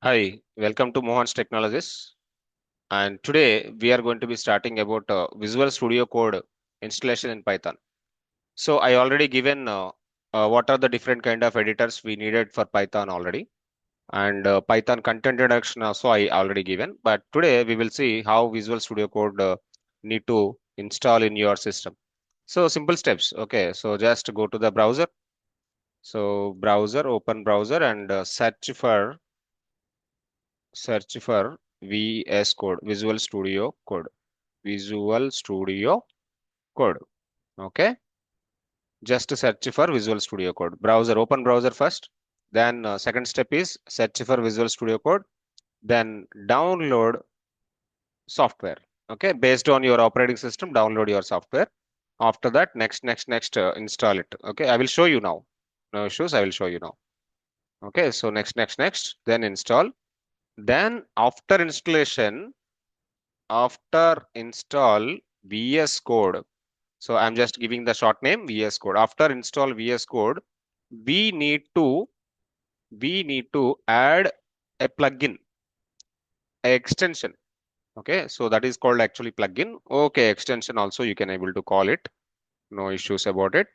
Hi, welcome to Mohansh Technologies. And today we are going to be starting about Visual Studio Code installation in Python. So I already given what are the different kind of editors we needed for Python already. And Python content introduction also I already given. But today we will see how Visual Studio Code need to install in your system. So simple steps. Okay, so just go to the browser. So browser, open browser and search for Vscode, Visual Studio Code, Visual Studio Code. Okay, just search for Visual Studio Code. Browser, open browser first. Then second step is search for Visual Studio Code. Then download software. Okay, based on your operating system, download your software. After that, next, install it. Okay, I will show you now. No issues. I will show you now. Okay, so next, then install. Then after install VS Code. So I'm just giving the short name VS Code. After install VS Code, we need to add a plugin, a extension. Okay, so that is called actually plugin. Okay, extension also you can able to call it. No issues about it.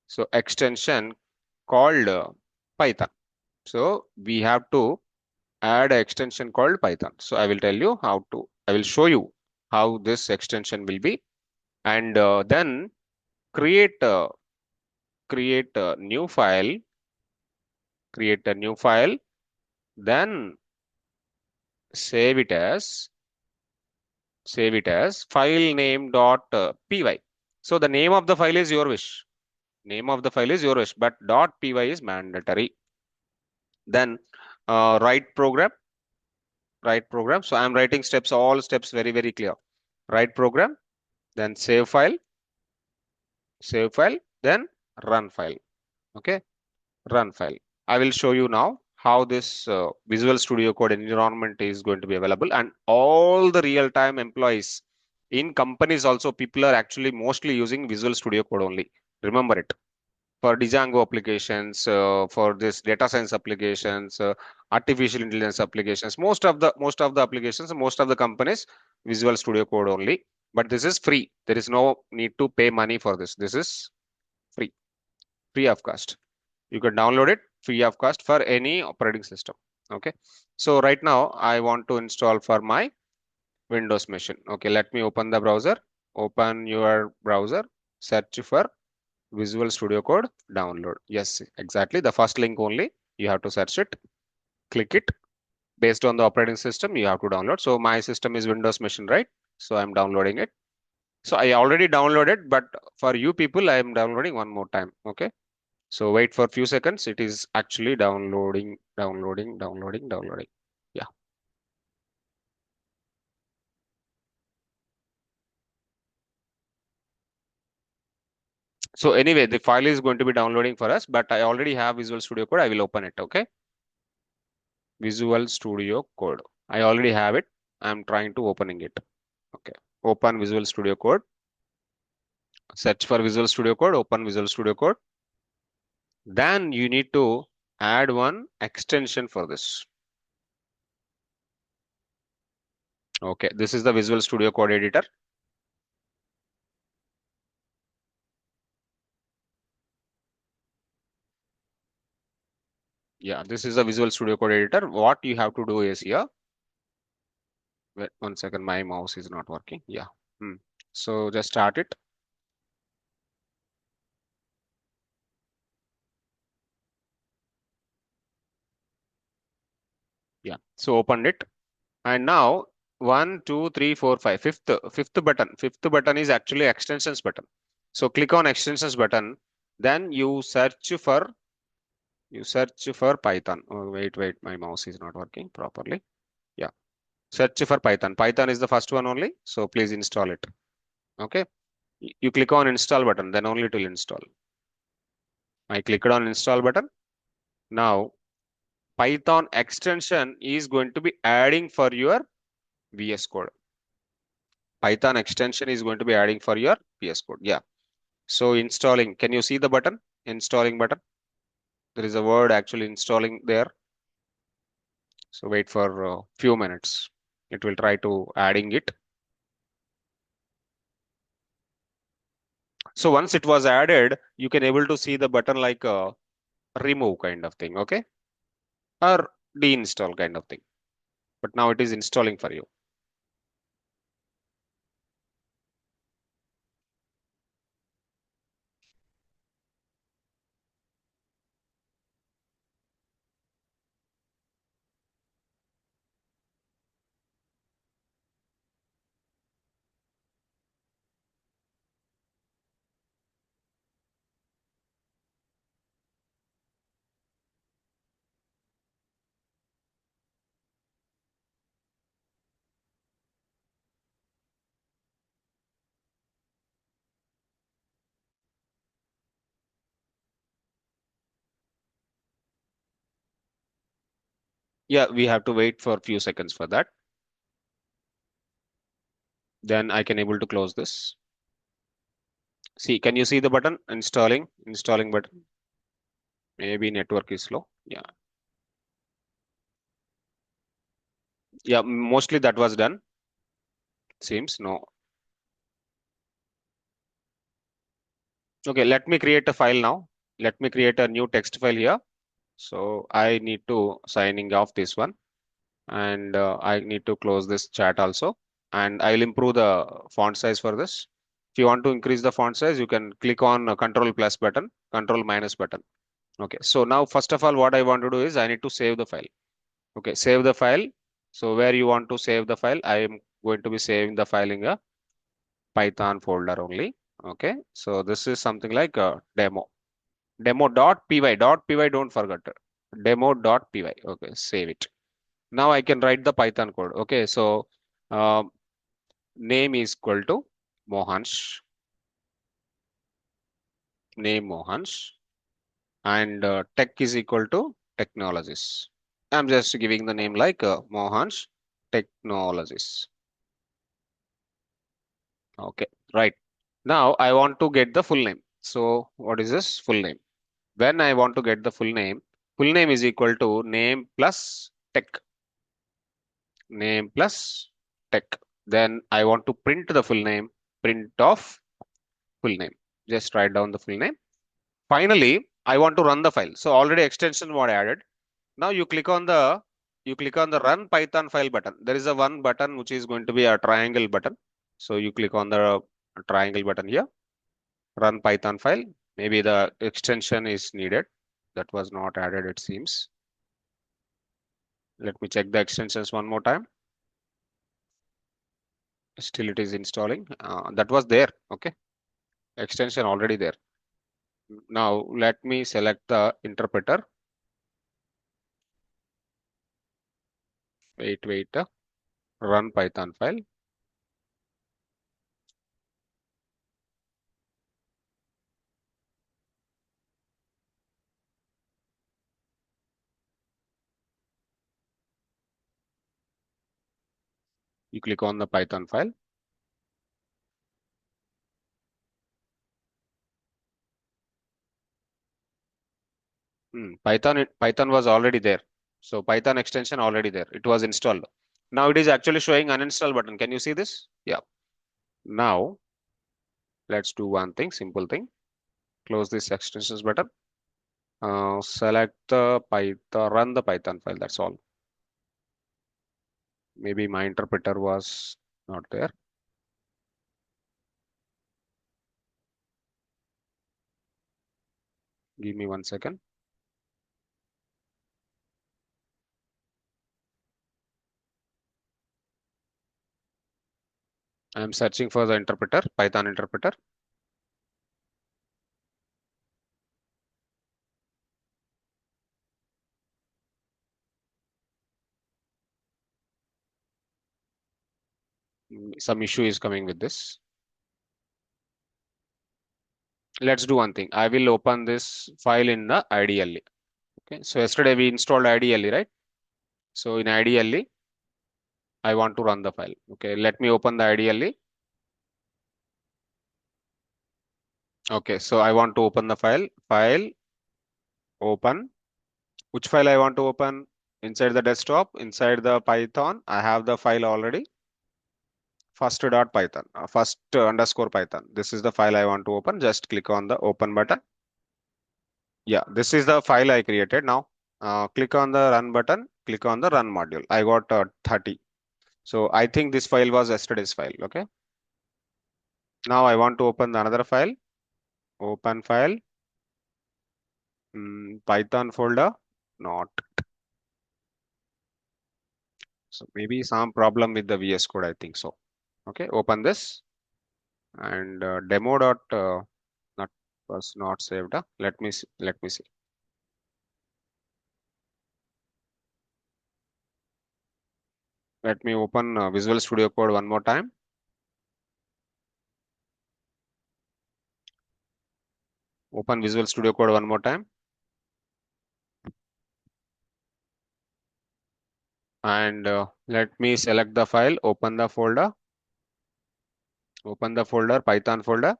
So extension called Python. So we have to add an extension called Python. So I will tell you how to. I will show you how this extension will be, and then create a new file, create a new file, then save it as file name dot py. So the name of the file is your wish. Name of the file is your wish, but dot py is mandatory. Then write program. So I'm writing steps, all steps very clear. Write program, then save file, then run file. Okay, run file. I will show you now how this Visual Studio Code environment is going to be available, and all the real-time employees in companies also, people are actually mostly using Visual Studio Code only. Remember it. For Django applications, for this data science applications, artificial intelligence applications, most of the applications, most of the companies, Visual Studio Code only. But this is free. There is no need to pay money for this. This is free, free of cost. You can download it free of cost for any operating system. Okay, so right now I want to install for my Windows machine. Okay, let me open the browser. Open your browser, search for Visual Studio Code, download. Yes, exactly, the first link only you have to search it, click it. Based on the operating system you have to download. So my system is Windows machine, right? So I'm downloading it. So I already downloaded, but for you people I am downloading one more time. Okay, so wait for a few seconds. It is actually downloading. Yeah. So anyway, the file is going to be downloading for us, but I already have Visual Studio Code. I will open it. Okay. Visual Studio Code. I already have it. I'm trying to opening it. Okay. Open Visual Studio Code. Search for Visual Studio Code. Open Visual Studio Code. Then you need to add one extension for this. Okay. This is the Visual Studio Code editor. Yeah, this is a Visual Studio Code editor. What you have to do is here. Wait 1 second, my mouse is not working. Yeah. So just start it. Yeah. So opened it. And now 1, 2, 3, 4, 5. Fifth button. Fifth button is actually extensions button. So click on extensions button. Then you search for Python. Oh, wait. My mouse is not working properly. Yeah. Search for Python. Python is the first one only. So please install it. Okay. You click on install button, then only it will install. I clicked on install button. Now Python extension is going to be adding for your VS Code. Python extension is going to be adding for your VS Code. Yeah. So installing, can you see the button? Installing button. There is a word actually installing there. So wait for a few minutes. It will try to adding it. So once it was added, you can able to see the button like a remove kind of thing, okay? Or deinstall kind of thing. But now it is installing for you. Yeah, we have to wait for a few seconds for that. Then I can able to close this. See, can you see the button installing button? Maybe network is slow. Yeah. Yeah, mostly that was done. Seems no. Okay, let me create a file now. Let me create a new text file here. So I need to signing off this one, and I need to close this chat also. And I'll improve the font size for this. If you want to increase the font size, you can click on Control plus button, Control minus button. Okay, so now first of all, what I want to do is I need to save the file. Okay, save the file. So where you want to save the file, I am going to be saving the file in a Python folder only. Okay, so this is something like a demo.py. .py, don't forget. Demo.py. Okay, save it. Now I can write the Python code. Okay, so uh, name is equal to Mohansh, name Mohansh, and tech is equal to technologies. I'm just giving the name like Mohansh Technologies. Okay, right. Now I want to get the full name. So what is this full name? When I want to get the full name is equal to name plus tech, name plus tech. Then I want to print the full name, print of full name. Just write down the full name. Finally, I want to run the file. So already extension was added. Now you click on the run Python file button. There is a one button which is going to be a triangle button. So you click on the triangle button here, run Python file. Maybe the extension is needed. That was not added, it seems. Let me check the extensions one more time. Still it is installing. That was there. Okay. Extension already there. Now let me select the interpreter. Wait. Run Python file. You click on the Python file. Python was already there. So Python extension already there. It was installed. Now it is actually showing uninstall button. Can you see this? Yeah. Now let's do one thing, simple thing. Close this extensions button. Select the Python, run the Python file. That's all. Maybe my interpreter was not there. Give me 1 second. I'm searching for the interpreter, Python interpreter. Some issue is coming with this. Let's do one thing. I will open this file in the IDLE. Okay. So yesterday we installed IDLE, right? So in IDLE, I want to run the file. Okay. Let me open the IDLE. Okay. So I want to open the file. File, open. Which file I want to open? inside the desktop, inside the Python, I have the file already. First.python, first underscore Python. This is the file I want to open. Just click on the open button. Yeah, this is the file I created. Now, click on the run button. Click on the run module. I got 30. So I think this file was yesterday's file. Okay. Now I want to open another file. Open file. Python folder. Not. So maybe some problem with the VS Code. I think so. Okay. Open this and demo dot not was not saved. Let me see. Let me see. Let me open Visual Studio Code one more time. Open Visual Studio Code one more time. And let me select the file, open the folder, Python folder.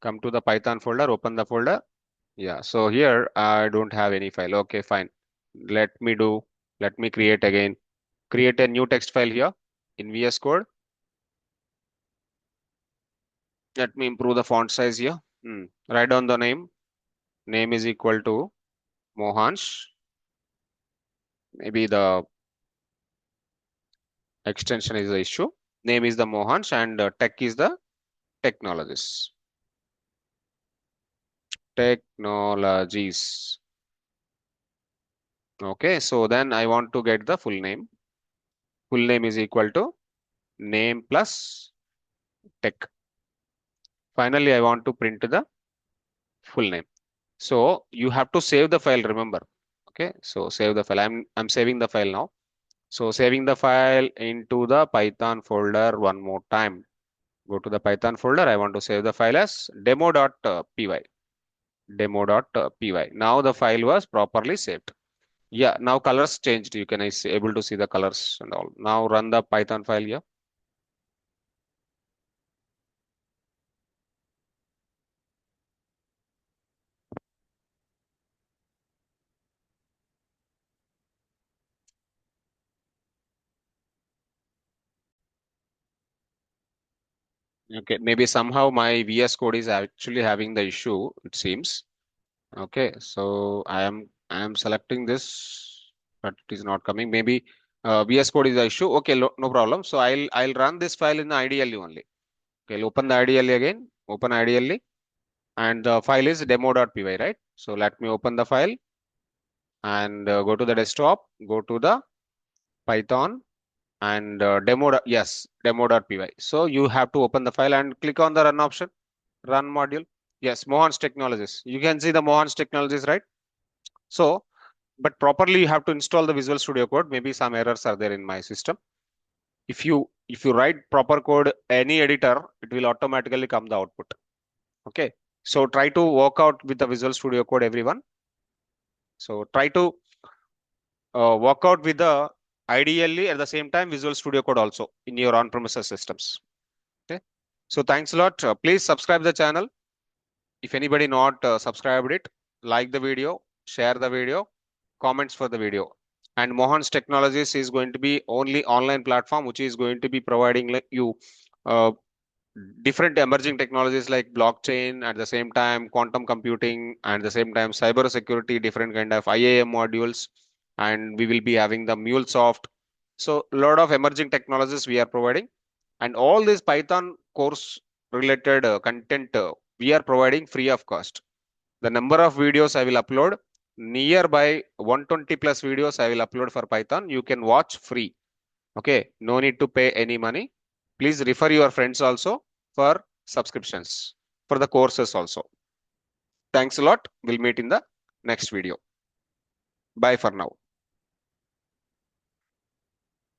Come to the Python folder, open the folder. Yeah, so here I don't have any file. Okay, fine. Let me do, let me create again. Create a new text file here in VS Code. Let me improve the font size here. Write down the name. Name is equal to Mohansh. Maybe the extension is the issue. Name is the Mohansh and tech is the technologies. Technologies. Okay, so then I want to get the full name. Full name is equal to name plus tech. Finally, I want to print the full name. So you have to save the file, remember. Okay, so save the file. I'm saving the file now. So saving the file into the Python folder one more time. Go to the Python folder. I want to save the file as demo.py. Demo.py. Now the file was properly saved. Yeah, now colors changed. You can able to see the colors and all. Now run the Python file here. Okay, maybe somehow my VS Code is actually having the issue, it seems. Okay, so I am selecting this, but it is not coming. Maybe VS Code is the issue. Okay, no problem. So I'll run this file in the IDLE only. Okay, I'll open the IDLE again. Open IDLE, and the file is demo.py, right? So let me open the file and go to the desktop. Go to the Python and yes, demo.py. So you have to open the file and click on the run option. Run module. Yes, Mohansh Technologies. You can see the Mohansh Technologies, right? So, but properly you have to install the Visual Studio Code. Maybe some errors are there in my system. If you write proper code, any editor, it will automatically come the output. Okay. So try to work out with the Visual Studio Code, everyone. So try to work out with the IDLE at the same time Visual Studio Code also in your on-premises systems. Okay. So thanks a lot. Please subscribe the channel. If anybody not subscribed it, like the video, share the video, comments for the video. And Mohan's Technologies is going to be only online platform which is going to be providing like you uh, different emerging technologies like blockchain, at the same time quantum computing, and the same time cyber security, different kind of IAM modules, and we will be having the MuleSoft. So a lot of emerging technologies we are providing, and all this Python course related content we are providing free of cost. The number of videos I will upload, nearby 120 plus videos I will upload for Python. You can watch free. Okay, no need to pay any money. Please refer your friends also for subscriptions for the courses also. Thanks a lot. We'll meet in the next video. Bye for now.